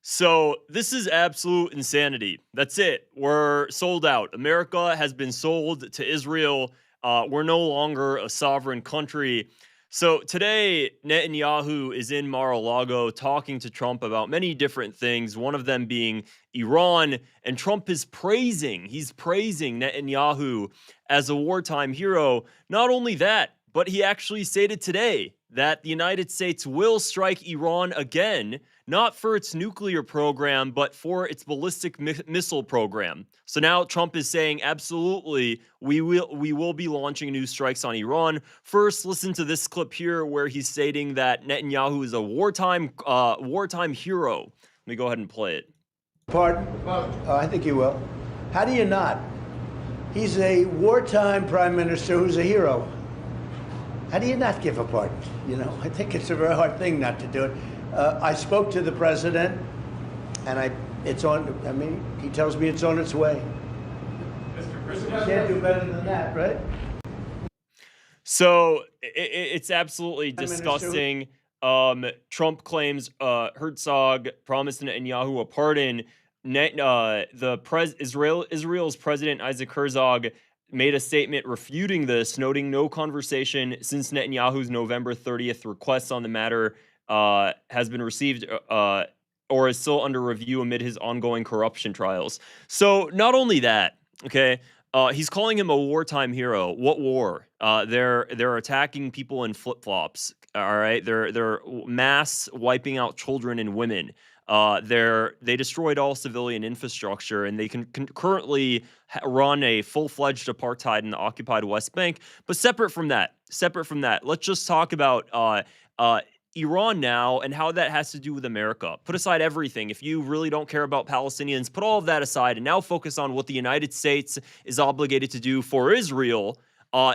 So this is absolute insanity. That's it. We're sold out. America has been sold to Israel. We're no longer a sovereign country. So today, Netanyahu is in Mar-a-Lago talking to Trump about many different things, one of them being Iran. And Trump is he's praising Netanyahu as a wartime hero. Not only that, but he actually stated today that the United States will strike Iran again, not for its nuclear program, but for its ballistic missile program. So now Trump is saying, absolutely, we will be launching new strikes on Iran. First, listen to this clip here where he's stating that Netanyahu is a wartime hero. Let me go ahead and play it. Pardon? I think you will. How do you not? He's a wartime prime minister who's a hero. How do you not give a pardon? You know, I think it's a very hard thing not to do it. I spoke to the president, and it's on. I mean, he tells me it's on its way. Mr. President, you can't do better than that, right? So it's absolutely disgusting. Trump claims Herzog promised Netanyahu a pardon. Israel's president Isaac Herzog made a statement refuting this, noting no conversation since Netanyahu's November 30th request on the matter has been received or is still under review amid his ongoing corruption trials. So not only that, okay, he's calling him a wartime hero. What war? They're attacking people in flip-flops. All right, they're mass wiping out children and women. They destroyed all civilian infrastructure, and they can currently run a full-fledged apartheid in the occupied West Bank. But separate from that, let's just talk about Iran now and how that has to do with America. Put aside everything. If you really don't care about Palestinians, put all of that aside and now focus on what the United States is obligated to do for Israel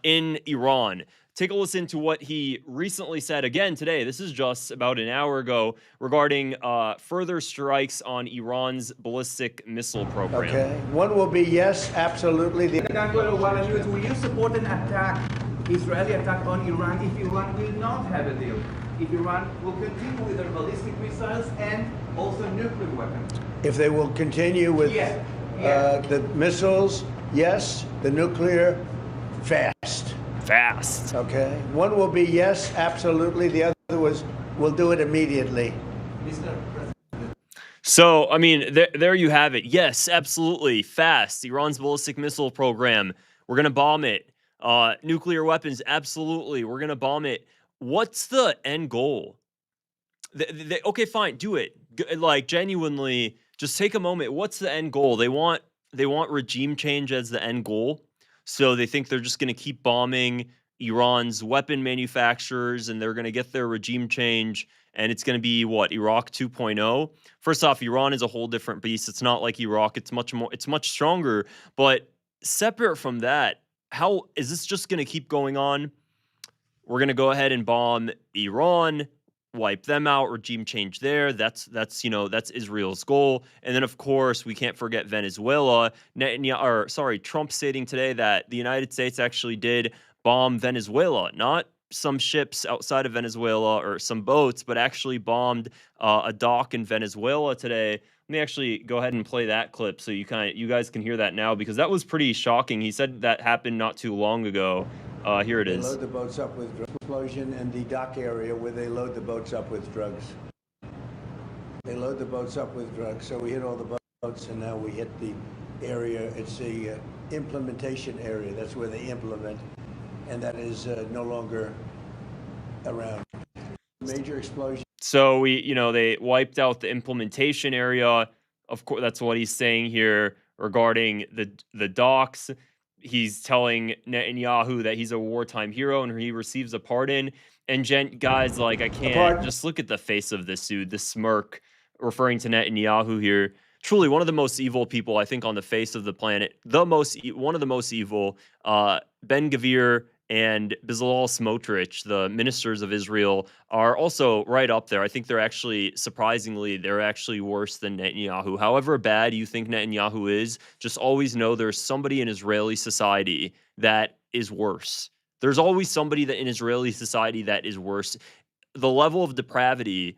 in Iran. Take a listen to what he recently said again today. This is just about an hour ago regarding further strikes on Iran's ballistic missile program. Okay. One will be yes, absolutely. Will you support an attack, Israeli attack on Iran if Iran will not have a deal? If Iran will continue with their ballistic missiles and also nuclear weapons? If they will continue with the missiles, yes. The nuclear, fast. Okay. One will be yes, absolutely. The other was we'll do it immediately. Mr. President. So, I mean, there you have it. Yes, absolutely. Fast. Iran's ballistic missile program. We're going to bomb it. Nuclear weapons. Absolutely. We're going to bomb it. What's the end goal? Okay, fine. Do it. Like, genuinely, just take a moment. What's the end goal? They want regime change as the end goal. So they think they're just going to keep bombing Iran's weapon manufacturers and they're going to get their regime change. And it's going to be what? Iraq 2.0? First off, Iran is a whole different beast. It's not like Iraq. It's much stronger. But separate from that, how is this just going to keep going on? We're going to go ahead and bomb Iran, wipe them out, regime change there. That's Israel's goal. And then, of course, we can't forget Venezuela. Trump stating today that the United States actually did bomb Venezuela, not some ships outside of Venezuela or some boats, but actually bombed a dock in Venezuela today. Let me actually go ahead and play that clip so you guys can hear that now, because that was pretty shocking. He said that happened not too long ago. Here it is. They load the boats up with drug explosion in the dock area where they load the boats up with drugs. They load the boats up with drugs. So we hit all the boats, and now we hit the area. It's the implementation area. That's where they implement, and that is no longer around. Major explosion. So they wiped out the implementation area. Of course, that's what he's saying here regarding the docks. He's telling Netanyahu that he's a wartime hero and he receives a pardon. And guys, like, I can't just look at the face of this dude, the smirk, referring to Netanyahu here. Truly one of the most evil people, I think, on the face of the planet. One of the most evil. Ben Gvir and Bezalel Smotrich, the ministers of Israel, are also right up there. I think they're actually, surprisingly, worse than Netanyahu. However bad you think Netanyahu is, just always know there's somebody in Israeli society that is worse. There's always somebody in Israeli society that is worse. The level of depravity,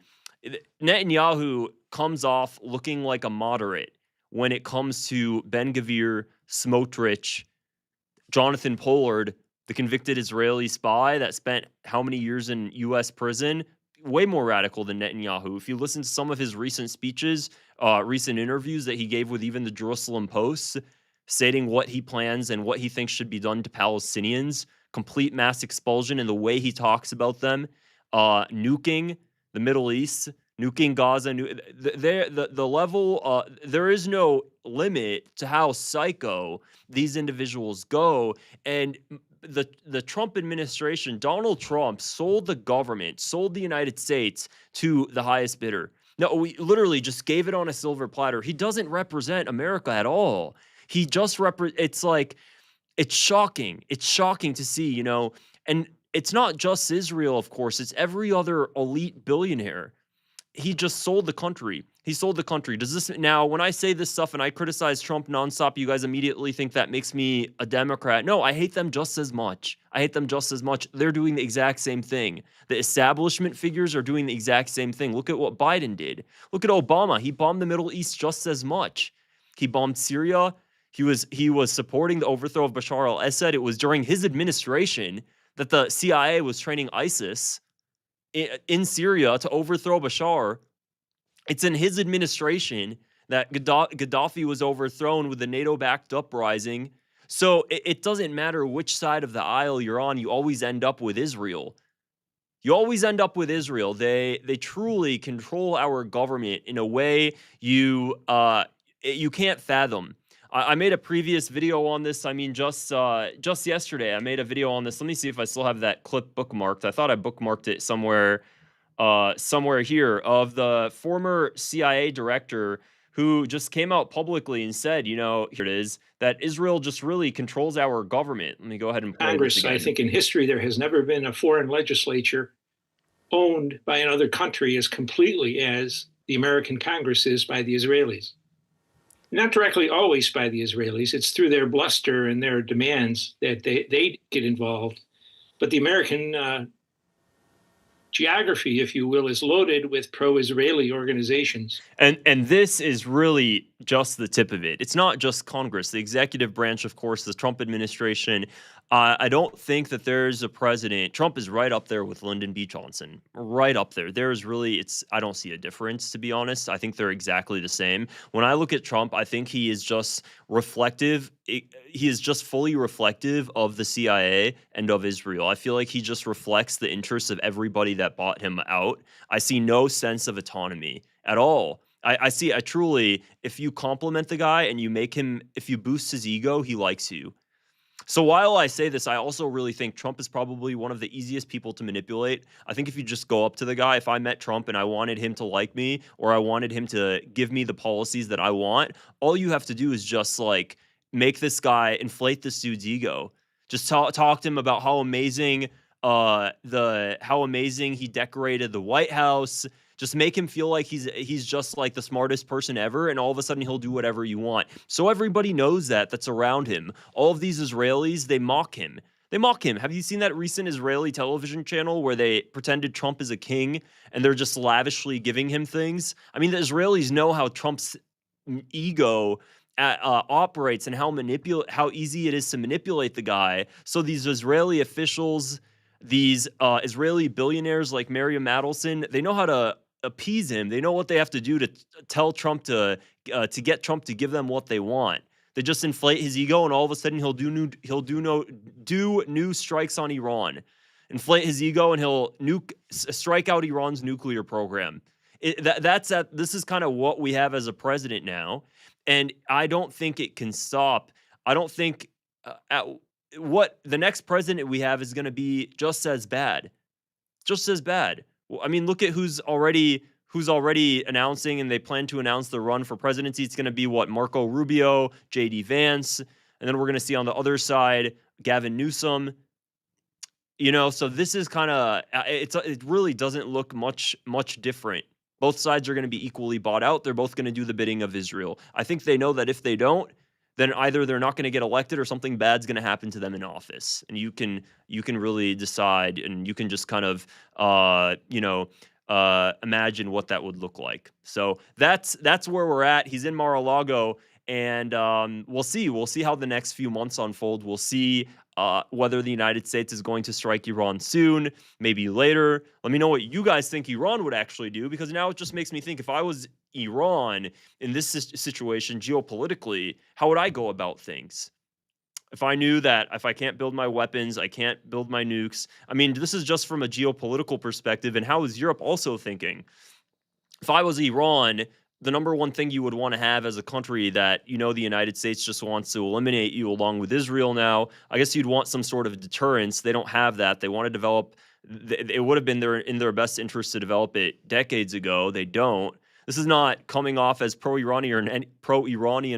Netanyahu comes off looking like a moderate when it comes to Ben-Gvir, Smotrich, Jonathan Pollard, the convicted Israeli spy that spent how many years in U.S. prison, way more radical than Netanyahu. If you listen to some of his recent speeches, recent interviews that he gave with even the Jerusalem Post, stating what he plans and what he thinks should be done to Palestinians, complete mass expulsion, and the way he talks about them, nuking the Middle East, nuking Gaza, the level, there is no limit to how psycho these individuals go. And the Trump administration, Donald Trump, sold the government, sold the United States to the highest bidder. No, we literally just gave it on a silver platter. He doesn't represent America at all. He just it's like, it's shocking. It's shocking to see, you know, and it's not just Israel, of course, it's every other elite billionaire. He just sold the country. He sold the country. Does this now, when I say this stuff and I criticize Trump nonstop, you guys immediately think that makes me a Democrat? No, I hate them just as much. I hate them just as much. They're doing the exact same thing. The establishment figures are doing the exact same thing. Look at what Biden did. Look at Obama. He bombed the Middle East just as much. He bombed Syria. He was supporting the overthrow of Bashar al-Assad. It was during his administration that the CIA was training ISIS in Syria to overthrow Bashar. It's in his administration that Gaddafi was overthrown with the NATO-backed uprising. So it doesn't matter which side of the aisle you're on, you always end up with Israel. You always end up with Israel. They truly control our government in a way you can't fathom. I made a previous video on this. I mean, just yesterday, I made a video on this. Let me see if I still have that clip bookmarked. I thought I bookmarked it somewhere here, of the former CIA director who just came out publicly and said, you know, here it is, that Israel just really controls our government. Let me go ahead and play Congress. this again. I think in history there has never been a foreign legislature owned by another country as completely as the American Congress is by the Israelis. Not directly always by the Israelis. It's through their bluster and their demands that they get involved. But the American geography, if you will, is loaded with pro-Israeli organizations. And this is really just the tip of it. It's not just Congress, the executive branch, of course, the Trump administration. I don't think that there's a president. Trump is right up there with Lyndon B. Johnson, right up there. There's really, I don't see a difference, to be honest. I think they're exactly the same. When I look at Trump, I think he is just reflective. He is just fully reflective of the CIA and of Israel. I feel like he just reflects the interests of everybody that bought him out. I see no sense of autonomy at all. I truly, if you compliment the guy and you make him, if you boost his ego, he likes you. So while I say this, I also really think Trump is probably one of the easiest people to manipulate. I think if you just go up to the guy, if I met Trump and I wanted him to like me, or I wanted him to give me the policies that I want, all you have to do is just like make this guy, inflate this dude's ego. Just talk to him about how amazing he decorated the White House. Just make him feel like he's just like the smartest person ever, and all of a sudden he'll do whatever you want. So everybody knows that's around him. All of these Israelis, they mock him. They mock him. Have you seen that recent Israeli television channel where they pretended Trump is a king and they're just lavishly giving him things? I mean, the Israelis know how Trump's ego operates and how easy it is to manipulate the guy. So these Israeli officials, these Israeli billionaires like Miriam Adelson, they know how to appease him. They know what they have to do to tell Trump to get Trump to give them what they want. They just inflate his ego, and all of a sudden he'll do new strikes on Iran. Inflate his ego, and he'll strike out Iran's nuclear program. This is kind of what we have as a president now, and I don't think it can stop. I don't think what the next president we have is going to be just as bad. Just as bad. Well, I mean, look at who's already announcing, and they plan to announce the run for presidency. It's going to be Marco Rubio, J.D. Vance, and then we're going to see on the other side Gavin Newsom. You know, so this is kind of it really doesn't look much different. Both sides are going to be equally bought out. They're both going to do the bidding of Israel. I think they know that if they don't, then either they're not going to get elected or something bad's going to happen to them in office. And you can really decide, and you can just kind of imagine what that would look like. So that's where we're at. He's in Mar-a-Lago, and we'll see. We'll see how the next few months unfold. We'll see whether the United States is going to strike Iran soon, maybe later. Let me know what you guys think Iran would actually do, because now it just makes me think, if I was Iran in this situation geopolitically, how would I go about things? If I knew that if I can't build my weapons, I can't build my nukes. I mean, this is just from a geopolitical perspective. And how is Europe also thinking? If I was Iran, the number one thing you would want to have as a country that, the United States just wants to eliminate you along with Israel now, I guess you'd want some sort of deterrence. They don't have that. They want to develop, it would have been in their best interest to develop it decades ago. They don't. This is not coming off as pro-Iranian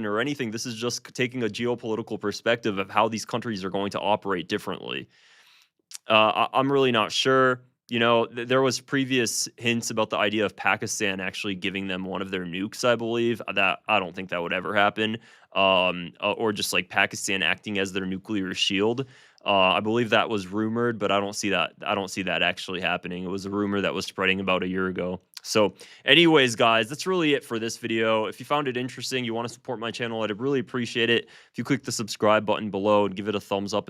or anything. This is just taking a geopolitical perspective of how these countries are going to operate differently. I'm really not sure. There was previous hints about the idea of Pakistan actually giving them one of their nukes, I believe. That I don't think that would ever happen. Or just like Pakistan acting as their nuclear shield. I believe that was rumored, but I don't see that actually happening. It was a rumor that was spreading about a year ago. So anyways, guys, that's really it for this video. If you found it interesting, you want to support my channel, I'd really appreciate it if you click the subscribe button below and give it a thumbs up as